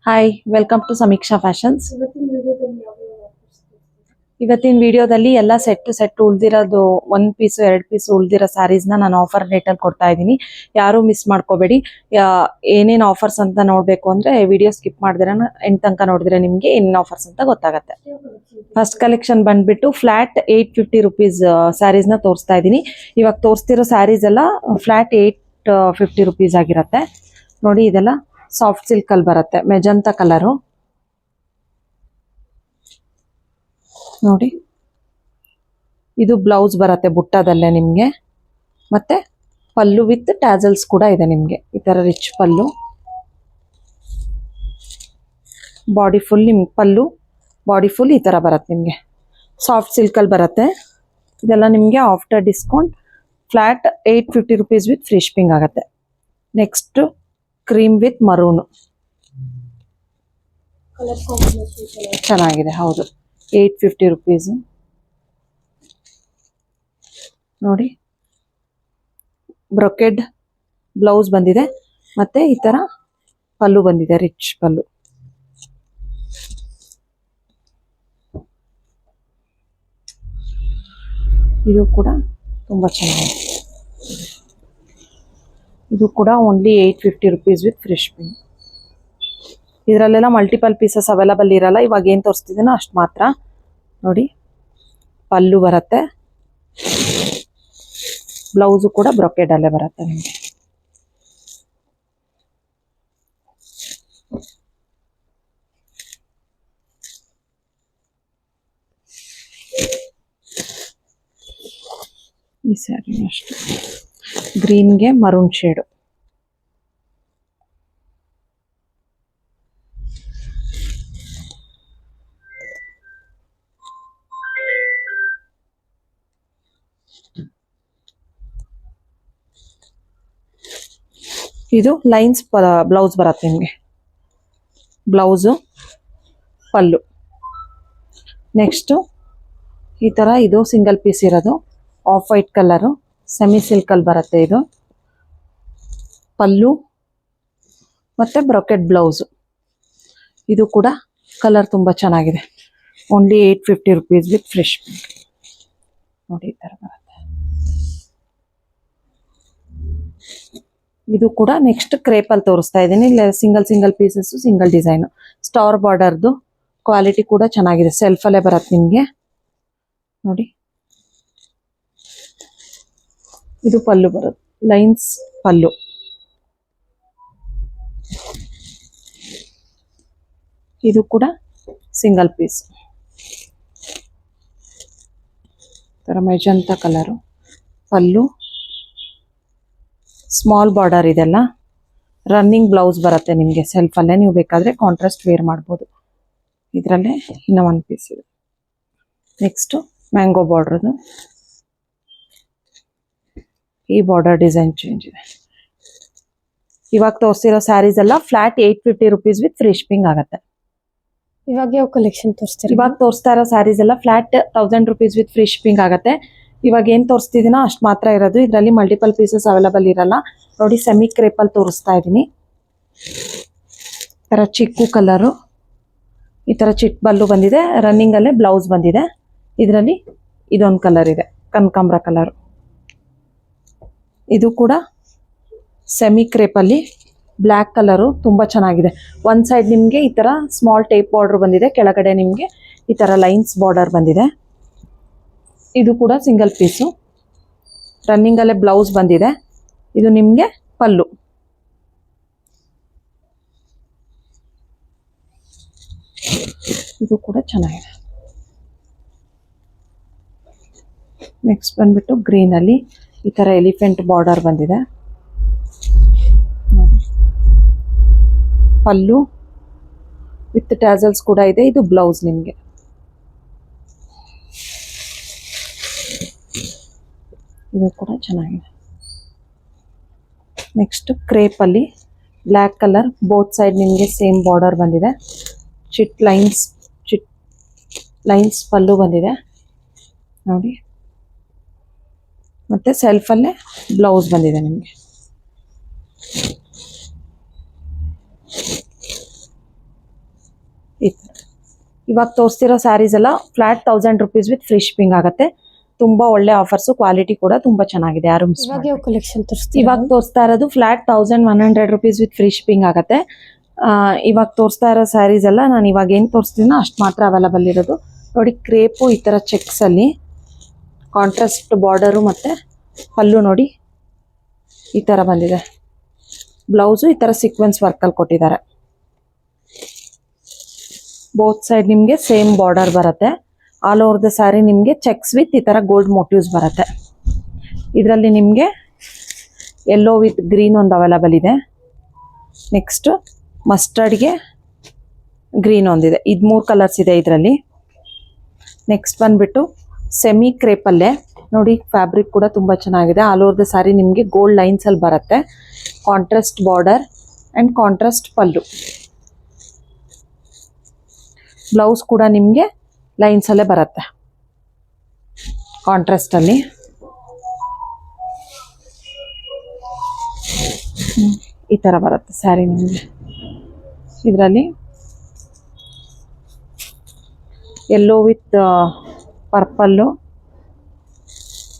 Hi, welcome to ಸಮೀಕ್ಷಾ fashions. ಇವತ್ತಿನ ವಿಡಿಯೋದಲ್ಲಿ ಎಲ್ಲ ಸೆಟ್ ಉಳ್ದಿರೋದು 1 ಪೀಸ್ 2 ಪೀಸ್ ಉಳ್ದಿರೋ ಸ್ಯಾರೀಸ್ ನಾನು ಆಫರ್ ರೇಟ್ ಅಲ್ಲಿ ಕೊಡ್ತಾ ಇದ್ದೀನಿ. ಯಾರು ಮಿಸ್ ಮಾಡ್ಕೋಬೇಡಿ. ಏನೇನ್ ಆಫರ್ಸ್ ಅಂತ ನೋಡ್ಬೇಕು ಅಂದ್ರೆ ವಿಡಿಯೋ ಸ್ಕಿಪ್ ಮಾಡಿದ್ರೆ ಎಂಡ್ ತನಕ ನೋಡಿದ್ರೆ ನಿಮ್ಗೆ ಏನೇನ್ ಆಫರ್ಸ್ ಅಂತ ಗೊತ್ತಾಗತ್ತೆ. ಫಸ್ಟ್ ಕಲೆಕ್ಷನ್ ಬಂದ್ಬಿಟ್ಟು ಫ್ಲಾಟ್ 850 ರುಪೀಸ್ ಸ್ಯಾರೀಸ್ ನ ತೋರಿಸ್ತಾ ಇದ್ದೀನಿ. ಇವಾಗ ತೋರಿಸ್ತಿರೋ ಸ್ಯಾರೀಸ್ ಎಲ್ಲ ಫ್ಲಾಟ್ 850 ರುಪೀಸ್ ಆಗಿರತ್ತೆ. ನೋಡಿ, ಇದೆಲ್ಲ ಸಾಫ್ಟ್ ಸಿಲ್ಕ್ ಅಲ್ಲಿ ಬರುತ್ತೆ, ಮೆಜಂತಾ ಕಲರು. ನೋಡಿ, ಇದು ಬ್ಲೌಸ್ ಬರುತ್ತೆ ಬುಟ್ಟದಲ್ಲೇ ನಿಮ್ಗೆ. ಮತ್ತೆ ಪಲ್ಲು ವಿತ್ ಟ್ಯಾಸಲ್ಸ್ ಕೂಡ ಇದೆ ನಿಮ್ಗೆ. ಈ ತರ ರಿಚ್ ಪಲ್ಲು, ಬಾಡಿ ಫುಲ್ ನಿಮ್ಗೆ ಪಲ್ಲು, ಬಾಡಿ ಫುಲ್ ಈ ತರ ಬರುತ್ತೆ ನಿಮ್ಗೆ. ಸಾಫ್ಟ್ ಸಿಲ್ಕ್ ಅಲ್ಲಿ ಬರುತ್ತೆ. ಇದೆಲ್ಲ ನಿಮ್ಗೆ after discount flat 850 rupees with free shipping ಆಗುತ್ತೆ. ನೆಕ್ಸ್ಟ್ ಕ್ರೀಮ್ ವಿತ್ ಮರೂನ್ ಚೆನ್ನಾಗಿದೆ. ಹೌದು, 850 ರುಪೀಸ್. ನೋಡಿ, ಬ್ರೊಕೆಡ್ ಬ್ಲೌಸ್ ಬಂದಿದೆ, ಮತ್ತೆ ಈ ತರ ಪಲ್ಲು ಬಂದಿದೆ, ರಿಚ್ ಪಲ್ಲು. ಇದು ಕೂಡ ತುಂಬಾ ಚೆನ್ನಾಗಿದೆ. ಇದು ಕೂಡ only 850 rupees with free shipping. ಇದರಲ್ಲೆಲ್ಲ ಮಲ್ಟಿಪಲ್ ಪೀಸಸ್ ಅವೈಲಬಲ್ ಇರಲ್ಲ. ಇವಾಗ ಏನ್ ತೋರಿಸ್ತಿದ್ದೀನೋ ಅಷ್ಟು ಮಾತ್ರ. ನೋಡಿ, ಪಲ್ಲು ಬರುತ್ತೆ, ಬ್ಲೌಸು ಕೂಡ ಬ್ರೊಕೆಡ್ ಅಲ್ಲೇ ಬರುತ್ತೆ ನಿಮಗೆ. ಈ ಸ್ಯಾರಿ ಅಷ್ಟು ಗ್ರೀನ್ಗೆ ಮರೂನ್ ಶೇಡು. ಇದು ಲೈನ್ಸ್ ಬ್ಲೌಸ್ ಬರುತ್ತೆ ನಿಮಗೆ. ಬ್ಲೌಸು, ಪಲ್ಲು. ನೆಕ್ಸ್ಟ್ ಈ ತರ ಇದು ಸಿಂಗಲ್ ಪೀಸ್ ಇರೋದು, of white colour, semi silk ಅಲ್ಲಿ ಬರುತ್ತೆ. ಇದು ಪಲ್ಲು ಮತ್ತೆ ಬ್ರೊಕೆಟ್ ಬ್ಲೌಸು. ಇದು ಕೂಡ ಕಲರ್ ತುಂಬಾ ಚೆನ್ನಾಗಿದೆ. Only 850 rupees with free shipping. ನೋಡಿ, ಈ ತರ ಬರುತ್ತೆ. ಇದು ಕೂಡ ನೆಕ್ಸ್ಟ್ ಕ್ರೇಪ್ ಅಲ್ಲಿ ತೋರಿಸ್ತಾ ಇದ್ದೀನಿ. ಇಲ್ಲ single pieces, single design, star ಬಾರ್ಡರ್ದು. ಕ್ವಾಲಿಟಿ ಕೂಡ ಚೆನ್ನಾಗಿದೆ, ಸೆಲ್ಫ್ ಅಲ್ಲೇ ಬರುತ್ತೆ ನಿಮ್ಗೆ. ನೋಡಿ, ಇದು ಪಲ್ಲು ಬರುತ್ತೆ, ಲೈನ್ಸ್ ಪಲ್ಲು. ಇದು ಕೂಡ ಸಿಂಗಲ್ ಪೀಸ್, ತರ ಮೆಜಂತಾ ಕಲರು, ಪಲ್ಲು, ಸ್ಮಾಲ್ ಬಾರ್ಡರ್. ಇದೆಲ್ಲ ರನ್ನಿಂಗ್ ಬ್ಲೌಸ್ ಬರುತ್ತೆ ನಿಮಗೆ ಸೆಲ್ಫ್ ಅಲ್ಲೇ. ನೀವು ಬೇಕಾದ್ರೆ ಕಾಂಟ್ರಾಸ್ಟ್ ವೇರ್ ಮಾಡ್ಬೋದು. ಇದರಲ್ಲೇ ಇನ್ನ 1 ಪೀಸ್ ಇದೆ. ನೆಕ್ಸ್ಟ್ ಮ್ಯಾಂಗೋ ಬಾರ್ಡರ್ದು. ಈ ಬಾರ್ಡರ್ ಡಿಸೈನ್ ಚೇಂಜ್ ಇದೆ. ಇವಾಗ ತೋರಿಸಿರೋ ಸ್ಯಾರೀಸ್ ಎಲ್ಲ flat 850 rupees with free shipping ಆಗುತ್ತೆ. ಇವಾಗ ಯಾವ ಕಲೆಕ್ಷನ್ ತೋರಿಸ್ತೀರಾ? ಇವಾಗ ತೋರಿಸ್ತಾ ಇರೋ ಸ್ಯಾರೀಸ್ ಎಲ್ಲ flat 1000 rupees with free shipping ಆಗುತ್ತೆ. ಇವಾಗ ಏನ್ ತೋರಿಸ್ತಿದ್ದೀನೋ ಅಷ್ಟು ಮಾತ್ರ ಇರೋದು. ಇದರಲ್ಲಿ ಮಲ್ಟಿಪಲ್ ಪೀಸಸ್ ಅವೈಲಬಲ್ ಇರಲ್ಲ. ನೋಡಿ, ಸೆಮಿ ಕ್ರೇಪ್ ಅಲ್ಲಿ ತೋರಿಸ್ತಾ ಇದ್ದೀನಿ. ಈ ತರ ಚಿಕ್ಕು ಕಲರು, ಈ ತರ ಚಿಕ್ಕ ಬಲ್ಲು ಬಂದಿದೆ. ರನ್ನಿಂಗ್ ಅಲ್ಲೇ ಬ್ಲೌಸ್ ಬಂದಿದೆ. ಇದರಲ್ಲಿ ಇದೊಂದು ಕಲರ್ ಇದೆ, ಕನಕಾಂಬರ ಕಲರ್. ಇದು ಕೂಡ ಸೆಮಿ ಕ್ರೇಪ್ ಅಲ್ಲಿ ಬ್ಲ್ಯಾಕ್ ಕಲರು, ತುಂಬಾ ಚೆನ್ನಾಗಿದೆ. ಒಂದ್ ಸೈಡ್ ನಿಮ್ಗೆ ಈ ತರ ಸ್ಮಾಲ್ ಟೇಪ್ ಬಾರ್ಡರ್ ಬಂದಿದೆ, ಕೆಳಗಡೆ ನಿಮ್ಗೆ ಈ ತರ ಲೈನ್ಸ್ ಬಾರ್ಡರ್ ಬಂದಿದೆ. ಇದು ಕೂಡ ಸಿಂಗಲ್ ಪೀಸು, ರನ್ನಿಂಗ್ ಅಲ್ಲೇ ಬ್ಲೌಸ್ ಬಂದಿದೆ. ಇದು ನಿಮ್ಗೆ ಪಲ್ಲು. ಇದು ಕೂಡ ಚೆನ್ನಾಗಿದೆ. ನೆಕ್ಸ್ಟ್ ಬಂದ್ಬಿಟ್ಟು ಗ್ರೀನ್ ಅಲ್ಲಿ ಈ ತರ ಎಲಿಫೆಂಟ್ ಬಾರ್ಡರ್ ಬಂದಿದೆ. ಪಲ್ಲು ವಿತ್ ಟ್ಯಾಸಲ್ಸ್ ಕೂಡ ಇದೆ. ಇದು ಬ್ಲೌಸ್ ನಿಮ್ಗೆ. ಇದು ಕೂಡ ಚೆನ್ನಾಗಿದೆ. ನೆಕ್ಸ್ಟ್ ಕ್ರೇಪ್ ಅಲ್ಲಿ ಬ್ಲ್ಯಾಕ್ ಕಲರ್, ಬೋತ್ ಸೈಡ್ ನಿಮ್ಗೆ ಸೇಮ್ ಬಾರ್ಡರ್ ಬಂದಿದೆ. ಚಿಟ್ ಲೈನ್ಸ್ ಪಲ್ಲು ಬಂದಿದೆ ನೋಡಿ. ಮತ್ತೆ ಸೆಲ್ಫ್ ಅಲ್ಲೇ ಬ್ಲೌಸ್ ಬಂದಿದೆ ನಿಮಗೆ. ಈ ಥರ ಇವಾಗ ತೋರಿಸ್ತಿರೋ ಸ್ಯಾರೀಸ್ ಎಲ್ಲ flat 1000 rupees with free shipping ಆಗುತ್ತೆ. ತುಂಬಾ ಒಳ್ಳೆ ಆಫರ್ಸ್, ಕ್ವಾಲಿಟಿ ಕೂಡ ತುಂಬಾ ಚೆನ್ನಾಗಿದೆ. ಯಾರು ಮಿಸ್ ಇವಾಗ ಯಾವ ಕಲೆಕ್ಷನ್ ತೋರಿಸ್ತೀರಾ ಇವಾಗ ತೋರಿಸ್ತಾ ಇರೋದು flat 1100 rupees with free shipping ಆಗುತ್ತೆ. ಇವಾಗ ತೋರಿಸ್ತಾ ಇರೋ ಸ್ಯಾರೀಸ್ ಎಲ್ಲ ನಾನು ಇವಾಗ ಏನು ತೋರಿಸ್ತೀನೋ ಅಷ್ಟು ಮಾತ್ರ ಅವೈಲಬಲ್ ಇರೋದು. ನೋಡಿ, ಕ್ರೇಪು ಈ ಥರ ಚೆಕ್ಸ್ ಅಲ್ಲಿ ಕಾಂಟ್ರಾಸ್ಟ್ ಬಾರ್ಡರು ಮತ್ತೆ ಪಲ್ಲು ನೋಡಿ ಈ ಥರ ಬಂದಿದೆ. ಬ್ಲೌಸು ಈ ಥರ ಸೀಕ್ವೆನ್ಸ್ ವರ್ಕಲ್ಲಿ ಕೊಟ್ಟಿದ್ದಾರೆ. ಬೋತ್ ಸೈಡ್ ನಿಮಗೆ ಸೇಮ್ ಬಾರ್ಡರ್ ಬರುತ್ತೆ. ಆಲ್ ಓವರ್ ದ ಸ್ಯಾರಿ ನಿಮಗೆ ಚೆಕ್ಸ್ ವಿತ್ ಈ ಥರ ಗೋಲ್ಡ್ ಮೋಟಿವ್ಸ್ ಬರುತ್ತೆ. ಇದರಲ್ಲಿ ನಿಮಗೆ ಯೆಲ್ಲೋ ವಿತ್ ಗ್ರೀನ್ ಒಂದು ಅವೈಲಬಲ್ ಇದೆ. ನೆಕ್ಸ್ಟ್ ಮಸ್ಟರ್ಡ್ಗೆ ಗ್ರೀನ್ ಒಂದಿದೆ. ಇದು 3 ಕಲರ್ಸ್ ಇದೆ ಇದರಲ್ಲಿ. ನೆಕ್ಸ್ಟ್ ಬಂದ್ಬಿಟ್ಟು ಸೆಮಿ ಕ್ರೇಪಲ್ಲೇ ನೋಡಿ, ಫ್ಯಾಬ್ರಿಕ್ ಕೂಡ ತುಂಬ ಚೆನ್ನಾಗಿದೆ. ಆಲ್ ಓವರ್ ದ ಸ್ಯಾರಿ ನಿಮಗೆ ಗೋಲ್ಡ್ ಲೈನ್ಸಲ್ಲಿ ಬರುತ್ತೆ. Contrast border and contrast pallu. Blouse ಕೂಡ ನಿಮಗೆ ಲೈನ್ಸಲ್ಲೇ ಬರುತ್ತೆ ಕಾಂಟ್ರಾಸ್ಟಲ್ಲಿ. ಈ ಥರ ಬರುತ್ತೆ ಸ್ಯಾರಿ ನಿಮಗೆ. ಇದರಲ್ಲಿ ಯೆಲ್ಲೋ ವಿತ್ ಪರ್ಪಲ್ಲು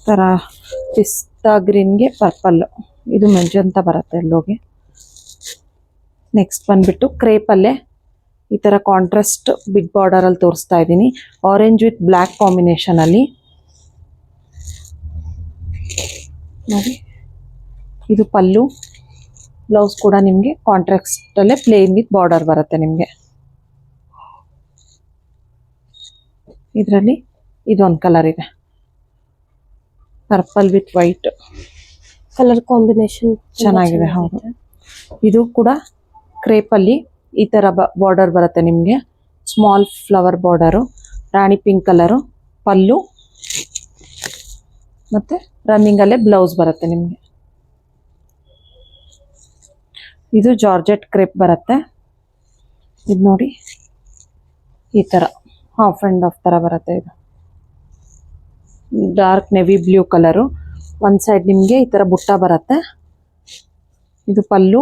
ಥರ ಪಿಸ್ತಾ ಗ್ರೀನ್ಗೆ ಪರ್ಪಲ್ಲು, ಇದು ಮೆಜಂತ ಬರುತ್ತೆ ಎಲ್ಲೋಗೆ. ನೆಕ್ಸ್ಟ್ ಬಂದ್ಬಿಟ್ಟು ಕ್ರೇಪಲ್ಲೇ ಈ ಥರ ಕಾಂಟ್ರಾಸ್ಟ್ ಬಿಗ್ ಬಾರ್ಡರಲ್ಲಿ ತೋರಿಸ್ತಾ ಇದ್ದೀನಿ. ಆರೆಂಜ್ ವಿತ್ ಬ್ಲ್ಯಾಕ್ ಕಾಂಬಿನೇಷನಲ್ಲಿ ನೋಡಿ. ಇದು ಪಲ್ಲು. ಬ್ಲೌಸ್ ಕೂಡ ನಿಮಗೆ ಕಾಂಟ್ರಾಸ್ಟಲ್ಲೇ ಪ್ಲೇನ್ ವಿತ್ ಬಾರ್ಡರ್ ಬರುತ್ತೆ ನಿಮಗೆ. ಇದರಲ್ಲಿ ಇದೊಂದು ಕಲರ್ ಇದೆ, purple with white. Colour combination ಚೆನ್ನಾಗಿದೆ. ಹೌದು, ಇದು ಕೂಡ ಕ್ರೇಪಲ್ಲಿ ಈ ಥರ ಬಾರ್ಡರ್ ಬರುತ್ತೆ ನಿಮಗೆ. ಸ್ಮಾಲ್ ಫ್ಲವರ್ ಬಾರ್ಡರು, ರಾಣಿ ಪಿಂಕ್ ಕಲರು, ಪಲ್ಲು ಮತ್ತು ರನ್ನಿಂಗಲ್ಲೇ ಬ್ಲೌಸ್ ಬರುತ್ತೆ ನಿಮಗೆ. ಇದು ಜಾರ್ಜೆಟ್ ಕ್ರೇಪ್ ಬರುತ್ತೆ. ಇದು ನೋಡಿ ಈ ಥರ ಹಾಫ್ ಆ್ಯಂಡ್ ಹಾಫ್ ಥರ ಬರುತ್ತೆ. ಇದು ಡಾರ್ಕ್ ನೆವಿ ಬ್ಲೂ ಕಲರು. ಒಂದು ಸೈಡ್ ನಿಮಗೆ ಈ ಥರ ಬುಟ್ಟ ಬರುತ್ತೆ. ಇದು ಪಲ್ಲು.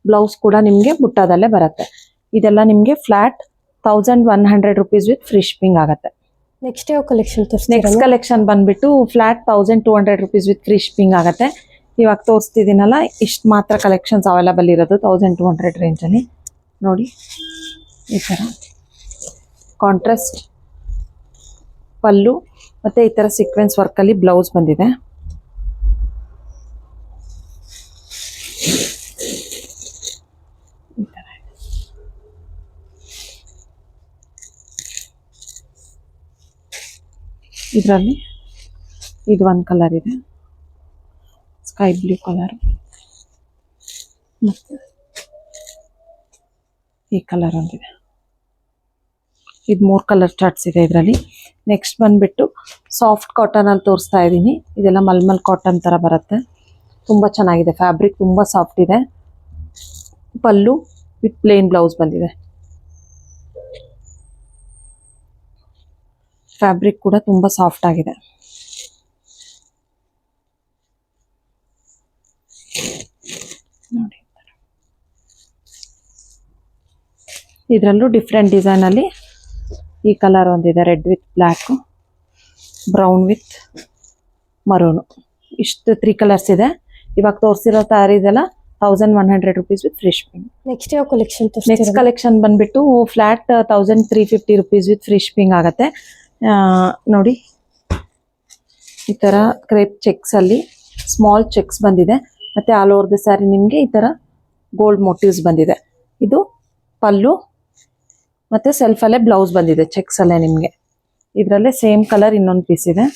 ಬ್ಲೌಸ್ ಕೂಡ ನಿಮಗೆ ಬುಟ್ಟದಲ್ಲೇ ಬರುತ್ತೆ. ಇದೆಲ್ಲ ನಿಮಗೆ flat 1100 rupees with free shipping ಆಗುತ್ತೆ. ನೆಕ್ಸ್ಟ್ ಯಾವ ಕಲೆಕ್ಷನ್ ತೋರಿಸ್ತೀರಾ ನೆಕ್ಸ್ಟ್ ಕಲೆಕ್ಷನ್ ಬಂದ್ಬಿಟ್ಟು flat 1200 rupees with free shipping ಆಗುತ್ತೆ. ಇವಾಗ ತೋರಿಸ್ತಿದ್ದೀನಲ್ಲ, ಇಷ್ಟು ಮಾತ್ರ ಕಲೆಕ್ಷನ್ಸ್ ಅವೈಲಬಲ್ ಇರೋದು 1200 ರೇಂಜಲ್ಲಿ. ನೋಡಿ, ಈ ಥರ ಕಾಂಟ್ರಾಸ್ಟ್ ಪಲ್ಲು ಮತ್ತು ಈ ಥರ ಸೀಕ್ವೆನ್ಸ್ ವರ್ಕಲ್ಲಿ ಬ್ಲೌಸ್ ಬಂದಿದೆ. ಇದರಲ್ಲಿ ಇದು ಒಂದು ಕಲರ್ ಇದೆ, ಸ್ಕೈ ಬ್ಲೂ ಕಲರ್, ಮತ್ತು ಈ ಕಲರ್ ಒಂದಿದೆ. ಇದು 3 ಕಲರ್ ಚಾರ್ಟ್ಸ್ ಇದೆ ಇದರಲ್ಲಿ. ನೆಕ್ಸ್ಟ್ ಬಂದುಬಿಟ್ಟು ಸಾಫ್ಟ್ ಕಾಟನಲ್ಲಿ ತೋರಿಸ್ತಾ ಇದ್ದೀನಿ. ಇದೆಲ್ಲ ಮಲ್ಮಲ್ ಕಾಟನ್ ಥರ ಬರುತ್ತೆ. ತುಂಬ ಚೆನ್ನಾಗಿದೆ, ಫ್ಯಾಬ್ರಿಕ್ ತುಂಬ ಸಾಫ್ಟ್ ಇದೆ. ಪಲ್ಲು ವಿತ್ ಪ್ಲೇನ್ ಬ್ಲೌಸ್ ಬಂದಿದೆ. ಫ್ಯಾಬ್ರಿಕ್ ಕೂಡ ತುಂಬ ಸಾಫ್ಟ್ ಆಗಿದೆ. ನೋಡಿ, ಇದರಲ್ಲೂ ಡಿಫ್ರೆಂಟ್ ಡಿಸೈನಲ್ಲಿ ಈ ಕಲರ್ ಒಂದಿದೆ, red with black, brown with maroon. ಇಷ್ಟು 3 ಕಲರ್ಸ್ ಇದೆ. ಇವಾಗ ತೋರಿಸಿರೋ sarees 1100 rupees with free shipping. Next ಯಾವ ಕಲೆಕ್ಷನ್ ನೆಕ್ಸ್ಟ್ ತೋರಿಸ್ತೀರಾ ಕಲೆಕ್ಷನ್ ಬಂದ್ಬಿಟ್ಟು flat 1350 rupees with free shipping ಆಗುತ್ತೆ. ನೋಡಿ, ಈ ಥರ ಕ್ರೇಪ್ ಚೆಕ್ಸಲ್ಲಿ ಸ್ಮಾಲ್ ಚೆಕ್ಸ್ ಬಂದಿದೆ. ಮತ್ತು ಆಲ್ ಓವರ್ ದ ಸ್ಯಾರಿ ನಿಮಗೆ ಈ ಥರ ಗೋಲ್ಡ್ ಮೋಟಿವ್ಸ್ ಬಂದಿದೆ. ಇದು ಪಲ್ಲು ಮತ್ತು ಸೆಲ್ಫಲ್ಲೇ ಬ್ಲೌಸ್ ಬಂದಿದೆ ಚೆಕ್ಸಲ್ಲೇ ನಿಮಗೆ. ಇದರಲ್ಲೇ ಸೇಮ್ ಕಲರ್ ಇನ್ನೊಂದು ಪೀಸ್ ಇದೆ.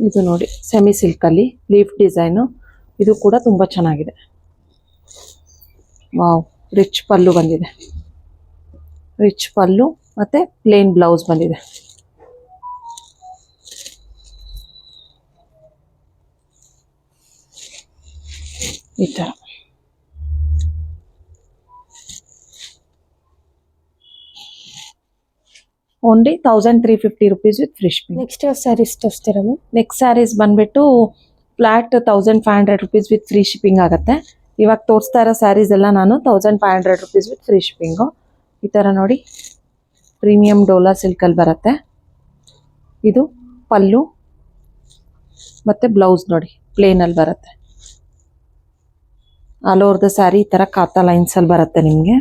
ಇದು ನೋಡಿ, ಸೆಮಿ ಸಿಲ್ಕಲ್ಲಿ ಲೀಫ್ ಡಿಸೈನು. ಇದು ಕೂಡ ತುಂಬ ಚೆನ್ನಾಗಿದೆ. ವಾವ್, ರಿಚ್ ಪಲ್ಲು ಬಂದಿದೆ. ರಿಚ್ ಪಲ್ಲು ಮತ್ತು ಪ್ಲೇನ್ ಬ್ಲೌಸ್ ಬಂದಿದೆ. ಈ ಥರ only 1350 rupees with free shipping. Next ಯಾವ ಸ್ಯಾರೀಸ್ ತೋರಿಸ್ತೀರಾ ಮ್ಯಾಮ್ ನೆಕ್ಸ್ಟ್ ಸ್ಯಾರೀಸ್ ಬಂದ್ಬಿಟ್ಟು flat 1500 rupees with free shipping ಆಗುತ್ತೆ. ಇವಾಗ ತೋರಿಸ್ತಾ ಇರೋ ಸ್ಯಾರೀಸ್ ಎಲ್ಲ ನಾನು 1500 ರುಪೀಸ್ ವಿತ್ ಫ್ರೀ ಶಿಪ್ಪಿಂಗು. ಈ ಥರ ನೋಡಿ ಪ್ರೀಮಿಯಂ ಡೋಲಾ ಸಿಲ್ಕಲ್ಲಿ ಬರುತ್ತೆ. ಇದು ಪಲ್ಲು ಮತ್ತು ಬ್ಲೌಸ್ ನೋಡಿ ಪ್ಲೇನಲ್ಲಿ ಬರುತ್ತೆ. ಆಲ್ ಓವರ್ ದ ಸ್ಯಾರಿ ಈ ಥರ ಕಾತಾ ಲೈನ್ಸಲ್ಲಿ ಬರುತ್ತೆ ನಿಮಗೆ.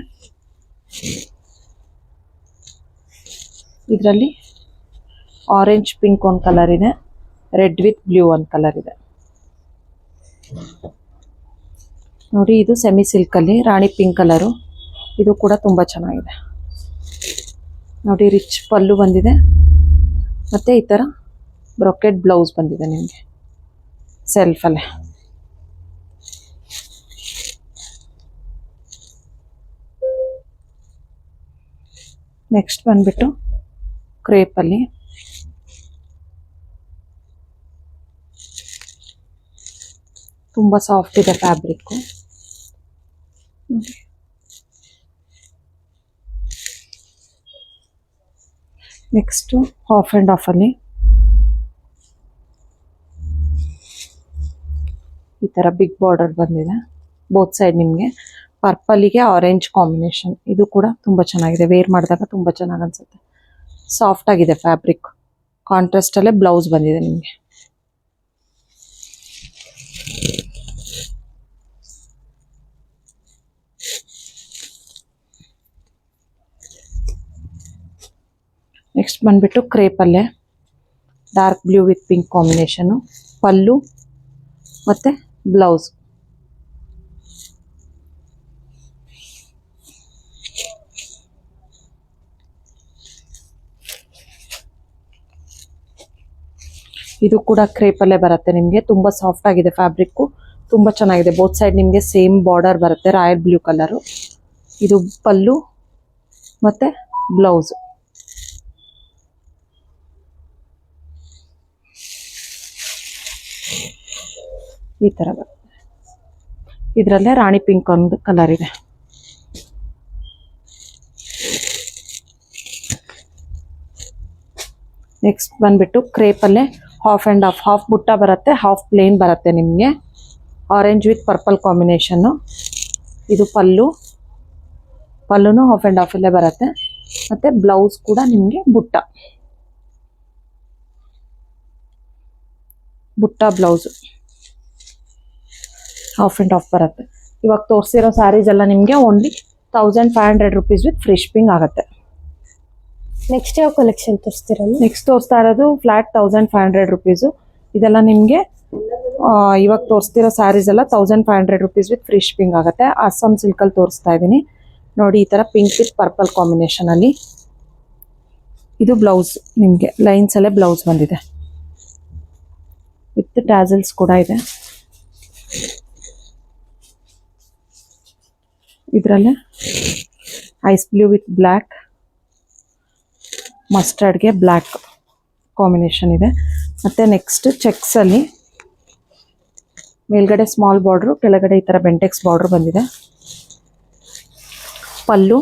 ಇದರಲ್ಲಿ ಆರೆಂಜ್ ಪಿಂಕ್ ಒಂದು ಕಲರ್ ಇದೆ, ರೆಡ್ ವಿತ್ ಬ್ಲೂ ಒಂದು ಕಲರ್ ಇದೆ ನೋಡಿ. ಇದು ಸೆಮಿ ಸಿಲ್ಕಲ್ಲಿ ರಾಣಿ ಪಿಂಕ್ ಕಲರು, ಇದು ಕೂಡ ತುಂಬ ಚೆನ್ನಾಗಿದೆ ನೋಡಿ. ರಿಚ್ ಪಲ್ಲು ಬಂದಿದೆ ಮತ್ತು ಈ ಥರ ಬ್ರೊಕೆಟ್ ಬ್ಲೌಸ್ ಬಂದಿದೆ ನಿಮಗೆ ಸೆಲ್ಫಲ್ಲೇ. ನೆಕ್ಸ್ಟ್ ಬಂದ್ಬಿಟ್ಟು ಕ್ರೇಪಲ್ಲಿ ತುಂಬ ಸಾಫ್ಟ್ ಇದೆ ಫ್ಯಾಬ್ರಿಕ್ಕು. ನೆಕ್ಸ್ಟು ಹಾಫ್ ಆ್ಯಂಡ್ ಹಾಫಲ್ಲಿ ಈ ಥರ ಬಿಗ್ ಬಾರ್ಡರ್ ಬಂದಿದೆ ಬೋತ್ ಸೈಡ್. ನಿಮಗೆ ಪರ್ಪಲಿಗೆ ಆರೆಂಜ್ ಕಾಂಬಿನೇಷನ್, ಇದು ಕೂಡ ತುಂಬ ಚೆನ್ನಾಗಿದೆ. ವೇರ್ ಮಾಡಿದಾಗ ತುಂಬ ಚೆನ್ನಾಗಿ ಅನಿಸುತ್ತೆ. ಸಾಫ್ಟ್ ಆಗಿದೆ ಫ್ಯಾಬ್ರಿಕ್. ಕಾಂಟ್ರಾಸ್ಟಲ್ಲೇ ಬ್ಲೌಸ್ ಬಂದಿದೆ ನಿಮಗೆ. ನೆಕ್ಸ್ಟ್ ಬಂದ್ಬಿಟ್ಟು ಕ್ರೇಪಲ್ಲೇ dark blue with pink combination, pallu ಮತ್ತು ಬ್ಲೌಸ್. ಇದು ಕೂಡ ಕ್ರೇಪಲ್ಲೇ ಬರುತ್ತೆ ನಿಮಗೆ. ತುಂಬ ಸಾಫ್ಟ್ ಆಗಿದೆ ಫ್ಯಾಬ್ರಿಕ್ಕು, ತುಂಬ ಚೆನ್ನಾಗಿದೆ. ಬೋತ್ ಸೈಡ್ ನಿಮಗೆ ಸೇಮ್ ಬಾರ್ಡರ್ ಬರುತ್ತೆ, ರಾಯಲ್ ಬ್ಲೂ ಕಲರು. ಇದು ಪಲ್ಲು ಮತ್ತು ಬ್ಲೌಸ್. ಈ ಥರ ಬರುತ್ತೆ. ಇದರಲ್ಲೇ ರಾಣಿ ಪಿಂಕ್ ಒಂದು ಕಲರ್ ಇದೆ. ನೆಕ್ಸ್ಟ್ ಬಂದ್ಬಿಟ್ಟು ಕ್ರೇಪಲ್ಲೇ ಹಾಫ್ ಆ್ಯಂಡ್ ಹಾಫ್, ಹಾಫ್ ಬುಟ್ಟ ಬರುತ್ತೆ, ಹಾಫ್ ಪ್ಲೇನ್ ಬರುತ್ತೆ ನಿಮಗೆ. Orange with purple combination. ಇದು ಪಲ್ಲು, ಪಲ್ಲುನು ಹಾಫ್ ಆ್ಯಂಡ್ ಹಾಫಲ್ಲೇ ಬರುತ್ತೆ ಮತ್ತು ಬ್ಲೌಸ್ ಕೂಡ ನಿಮಗೆ ಬುಟ್ಟ ಬ್ಲೌಸು ಹಾಫ್ ಆ್ಯಂಡ್ ಹಾಫ್ ಬರುತ್ತೆ. ಇವಾಗ ತೋರಿಸಿರೋ ಸ್ಯಾರೀಸ್ ಎಲ್ಲ ನಿಮಗೆ only 1500 rupees with free shipping ಆಗುತ್ತೆ. ನೆಕ್ಸ್ಟ್ ಯಾವ ಕಲೆಕ್ಷನ್ ತೋರಿಸ್ತೀರಾ? ನೆಕ್ಸ್ಟ್ ತೋರಿಸ್ತಾ ಇರೋದು ಫ್ಲಾಟ್ 1500 ರುಪೀಸು. ಇದೆಲ್ಲ ನಿಮಗೆ ಇವಾಗ ತೋರಿಸ್ತಿರೋ ಸ್ಯಾರೀಸ್ ಎಲ್ಲ 1500 ರುಪೀಸ್ ವಿತ್ ಫ್ರೀ ಶಿಪ್ಪಿಂಗ್ ಆಗುತ್ತೆ. ಅಸ್ಸಾಂ ಸಿಲ್ಕಲ್ಲಿ ತೋರಿಸ್ತಾ ಇದ್ದೀನಿ ನೋಡಿ. ಈ ಥರ ಪಿಂಕ್ ವಿತ್ ಪರ್ಪಲ್ ಕಾಂಬಿನೇಷನಲ್ಲಿ. ಇದು ಬ್ಲೌಸ್ ನಿಮಗೆ ಲೈನ್ಸಲ್ಲೇ ಬ್ಲೌಸ್ ಬಂದಿದೆ ವಿತ್ ಟ್ಯಾಸಲ್ಸ್ ಕೂಡ ಇದೆ. ಇದರಲ್ಲೇ ಐಸ್ ಬ್ಲೂ ವಿತ್ ಬ್ಲ್ಯಾಕ್, ಮಸ್ಟರ್ಡ್ಗೆ ಬ್ಲ್ಯಾಕ್ ಕಾಂಬಿನೇಷನ್ ಇದೆ. ಮತ್ತು ನೆಕ್ಸ್ಟ್ ಚೆಕ್ಸಲ್ಲಿ ಮೇಲ್ಗಡೆ ಸ್ಮಾಲ್ ಬಾರ್ಡ್ರು, ಕೆಳಗಡೆ ಈ ಥರ ಬೆಂಟೆಕ್ಸ್ ಬಾರ್ಡ್ರ್ ಬಂದಿದೆ. ಪಲ್ಲು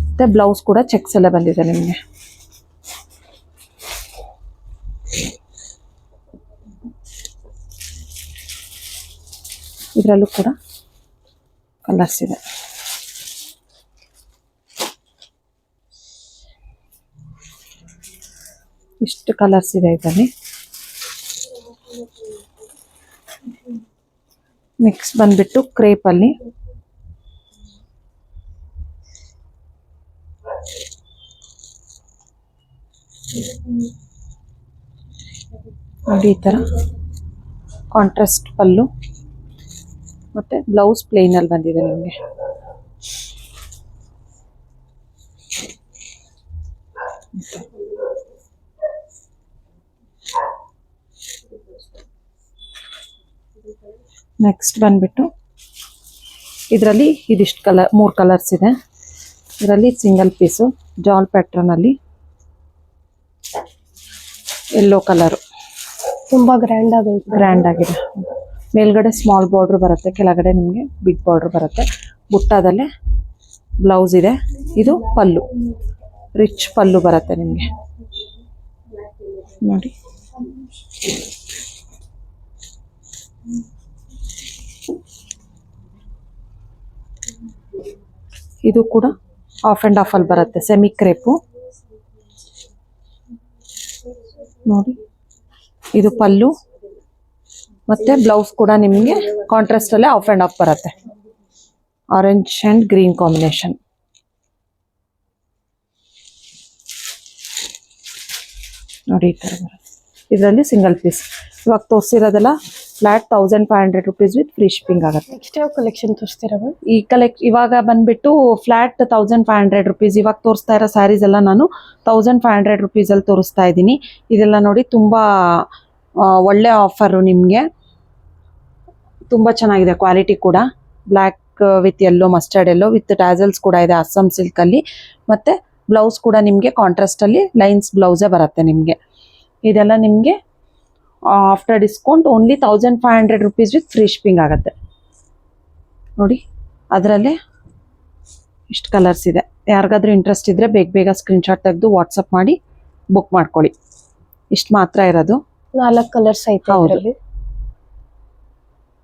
ಮತ್ತು ಬ್ಲೌಸ್ ಕೂಡ ಚೆಕ್ಸಲ್ಲೇ ಬಂದಿದೆ ನಿಮಗೆ. ಇದರಲ್ಲೂ ಕೂಡ ಕಲರ್ಸ್ ಇದೆ. ಇಷ್ಟು ಕಲರ್ಸ್ ಇದೆ ಇದರಲ್ಲಿ. ನೆಕ್ಸ್ಟ್ ಬಂದ್ಬಿಟ್ಟು ಕ್ರೇಪಲ್ಲಿ ನೋಡಿ ಈ ಥರ ಕಾಂಟ್ರಾಸ್ಟ್ ಪಲ್ಲು ಮತ್ತು ಬ್ಲೌಸ್ ಪ್ಲೇನಲ್ಲಿ ಬಂದಿದೆ ನಿಮಗೆ. ನೆಕ್ಸ್ಟ್ ಬಂದ್ಬಿಟ್ಟು ಇದರಲ್ಲಿ ಇದಿಷ್ಟು ಕಲರ್, 3 ಕಲರ್ಸ್ ಇದೆ. ಇದರಲ್ಲಿ ಸಿಂಗಲ್ ಪೀಸು ಜಾಲ್ ಪ್ಯಾಟ್ರನಲ್ಲಿ ಯೆಲ್ಲೋ ಕಲರು, ತುಂಬ ಗ್ರ್ಯಾಂಡ್ ಆಗಿದೆ. ಮೇಲ್ಗಡೆ ಸ್ಮಾಲ್ ಬಾರ್ಡ್ರ್ ಬರುತ್ತೆ, ಕೆಳಗಡೆ ನಿಮಗೆ ಬಿಗ್ ಬಾರ್ಡ್ರ್ ಬರುತ್ತೆ. ಬುಟ್ಟದಲ್ಲೇ ಬ್ಲೌಸ್ ಇದೆ. ಇದು ಪಲ್ಲು, ರಿಚ್ ಪಲ್ಲು ಬರುತ್ತೆ ನಿಮಗೆ ನೋಡಿ. ಇದು ಕೂಡ ಆಫ್ ಅಂಡ್ ಆಫ್ ಅಲ್ಲಿ ಬರುತ್ತೆ, ಸೆಮಿ ಕ್ರೇಪು ನೋಡಿ. ಇದು ಪಲ್ಲು ಮತ್ತೆ ಬ್ಲೌಸ್ ಕೂಡ ನಿಮಗೆ ಕಾಂಟ್ರಾಸ್ಟ್ ಅಲ್ಲೇ ಆಫ್ ಅಂಡ್ ಆಫ್ ಬರುತ್ತೆ, ಆರೆಂಜ್ ಅಂಡ್ ಗ್ರೀನ್ ಕಾಂಬಿನೇಷನ್. ನೋಡಿ ಈ ತರ ಬರುತ್ತೆ. ಇದರಲ್ಲಿ ಸಿಂಗಲ್ ಪೀಸ್. ಇವಾಗ ತೋರಿಸಿರೋದೆಲ್ಲ flat 1500 rupees with free shipping ಆಗುತ್ತೆ. ನೆಕ್ಸ್ಟ್ ಯಾವ ಕಲೆಕ್ಷನ್ ತೋರಿಸ್ತೀರಾ ಮ್ಯಾಮ್? ಇವಾಗ ಬಂದ್ಬಿಟ್ಟು ಫ್ಲಾಟ್ 1500 rupees. ಇವಾಗ ತೋರಿಸ್ತಾ ಇರೋ ಸ್ಯಾರೀಸ್ ಎಲ್ಲ ನಾನು 1500 rupees ಅಲ್ಲಿ ತೋರಿಸ್ತಾ ಇದ್ದೀನಿ. ಇದೆಲ್ಲ ನೋಡಿ ತುಂಬಾ ಒಳ್ಳೆ ಆಫರು ನಿಮಗೆ, ತುಂಬಾ ಚೆನ್ನಾಗಿದೆ ಕ್ವಾಲಿಟಿ ಕೂಡ. Black with yellow, mustard yellow with tassels ಕೂಡ ಇದೆ ಅಸ್ಸಾಂ ಸಿಲ್ಕ್ ಅಲ್ಲಿ. ಮತ್ತೆ ಬ್ಲೌಸ್ ಕೂಡ ನಿಮಗೆ ಕಾಂಟ್ರಾಸ್ಟ್ ಅಲ್ಲಿ ಲೈನ್ಸ್ ಬ್ಲೌಸೇ ಬರುತ್ತೆ ನಿಮಗೆ. ಇದೆಲ್ಲ ನಿಮಗೆ after discount only 1500 rupees with free shipping ಆಗುತ್ತೆ ನೋಡಿ. ಅದರಲ್ಲೇ ಇಷ್ಟು ಕಲರ್ಸ್ ಇದೆ. ಯಾರಿಗಾದ್ರೂ ಇಂಟ್ರೆಸ್ಟ್ ಇದ್ರೆ ಬೇಗ ಸ್ಕ್ರೀನ್ಶಾಟ್ ತೆಗೆದು ವಾಟ್ಸಪ್ ಮಾಡಿ ಬುಕ್ ಮಾಡ್ಕೊಳ್ಳಿ. ಇಷ್ಟು ಮಾತ್ರ ಇರೋದು, 4 ಕಲರ್ಸ್ ಐತೆ ಹೌದು. ಅದರಲ್ಲಿ.